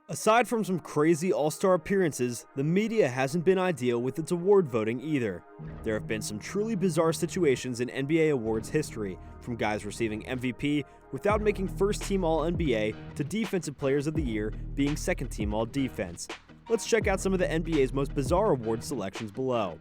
Aside from some crazy all-star appearances, the media hasn't been ideal with its award voting either. There have been some truly bizarre situations in NBA awards history, from guys receiving MVP without making first-team All-NBA to Defensive Players of the Year being second-team All-Defense. Let's check out some of the NBA's most bizarre award selections below.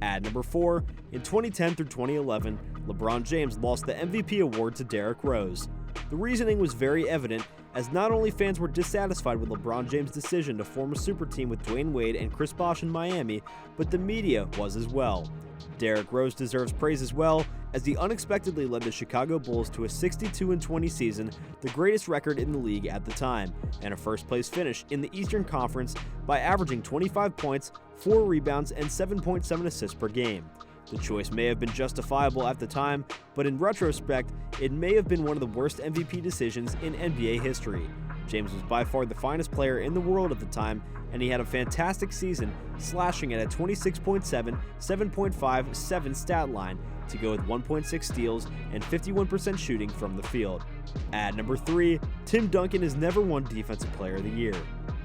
At number 4, in 2010 through 2011, LeBron James lost the MVP award to Derrick Rose. The reasoning was very evident, as not only fans were dissatisfied with LeBron James' decision to form a super team with Dwayne Wade and Chris Bosh in Miami, but the media was as well. Derrick Rose deserves praise as well, as he unexpectedly led the Chicago Bulls to a 62-20 season, the greatest record in the league at the time, and a first-place finish in the Eastern Conference by averaging 25 points, 4 rebounds, and 7.7 assists per game. The choice may have been justifiable at the time, but in retrospect, it may have been one of the worst MVP decisions in NBA history. James was by far the finest player in the world at the time, and he had a fantastic season, slashing at a 26.7, 7.5, 7 stat line to go with 1.6 steals and 51% shooting from the field. At number 3, Tim Duncan has never won Defensive Player of the Year.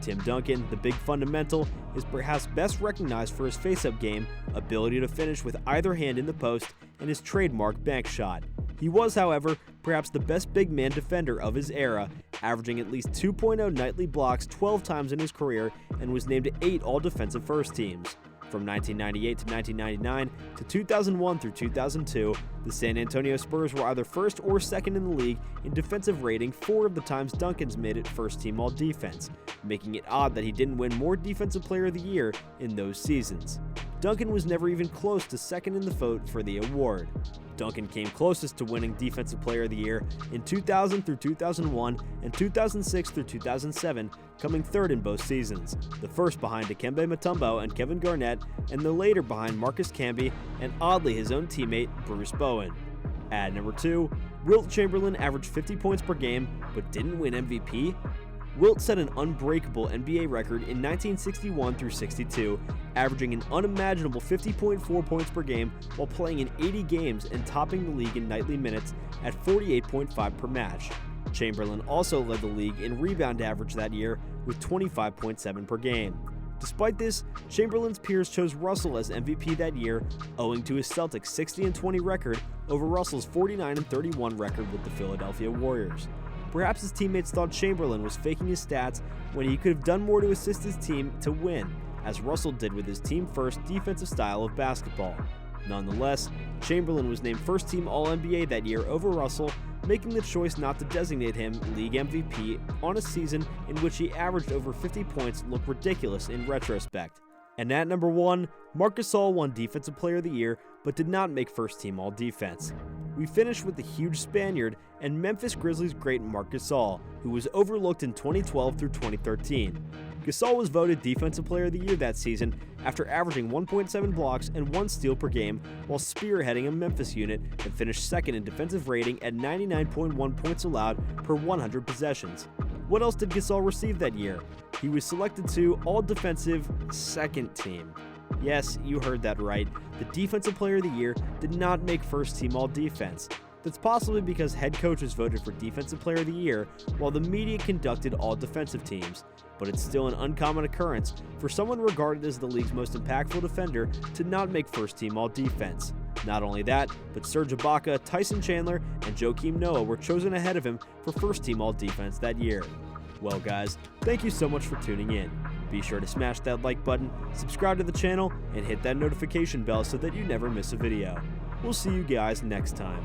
Tim Duncan, the big fundamental, is perhaps best recognized for his face-up game, ability to finish with either hand in the post, and his trademark bank shot. He was, however, perhaps the best big man defender of his era, averaging at least 2.0 nightly blocks 12 times in his career and was named to 8 all-defensive first teams. From 1998 to 1999 to 2001 through 2002, the San Antonio Spurs were either first or second in the league in defensive rating 4 of the times Duncan's made it first-team all-defense, making it odd that he didn't win more Defensive Player of the Year in those seasons. Duncan was never even close to second in the vote for the award. Duncan came closest to winning Defensive Player of the Year in 2000 through 2001 and 2006 through 2007, coming third in both seasons, the first behind Dikembe Mutombo and Kevin Garnett, and the later behind Marcus Camby and oddly his own teammate Bruce Bowen. At number 2, Wilt Chamberlain averaged 50 points per game but didn't win MVP? Wilt set an unbreakable NBA record in 1961 through 62, averaging an unimaginable 50.4 points per game while playing in 80 games and topping the league in nightly minutes at 48.5 per match. Chamberlain also led the league in rebound average that year with 25.7 per game. Despite this, Chamberlain's peers chose Russell as MVP that year, owing to his Celtics' 60-20 record over Russell's 49-31 record with the Philadelphia Warriors. Perhaps his teammates thought Chamberlain was faking his stats when he could have done more to assist his team to win, as Russell did with his team-first defensive style of basketball. Nonetheless, Chamberlain was named first-team All-NBA that year over Russell, making the choice not to designate him league MVP on a season in which he averaged over 50 points look ridiculous in retrospect. And at number 1, Marc Gasol won Defensive Player of the Year but did not make first-team All-Defense. We finished with the huge Spaniard and Memphis Grizzlies great Marc Gasol, who was overlooked in 2012 through 2013. Gasol was voted Defensive Player of the Year that season after averaging 1.7 blocks and 1 steal per game while spearheading a Memphis unit and finished second in defensive rating at 99.1 points allowed per 100 possessions. What else did Gasol receive that year? He was selected to All-Defensive Second Team. Yes, you heard that right. The Defensive Player of the Year did not make first-team All-Defense. That's possibly because head coaches voted for Defensive Player of the Year while the media conducted all defensive teams. But it's still an uncommon occurrence for someone regarded as the league's most impactful defender to not make first-team All-Defense. Not only that, but Serge Ibaka, Tyson Chandler, and Joakim Noah were chosen ahead of him for first-team All-Defense that year. Well guys, thank you so much for tuning in. Be sure to smash that like button, subscribe to the channel, and hit that notification bell so that you never miss a video. We'll see you guys next time.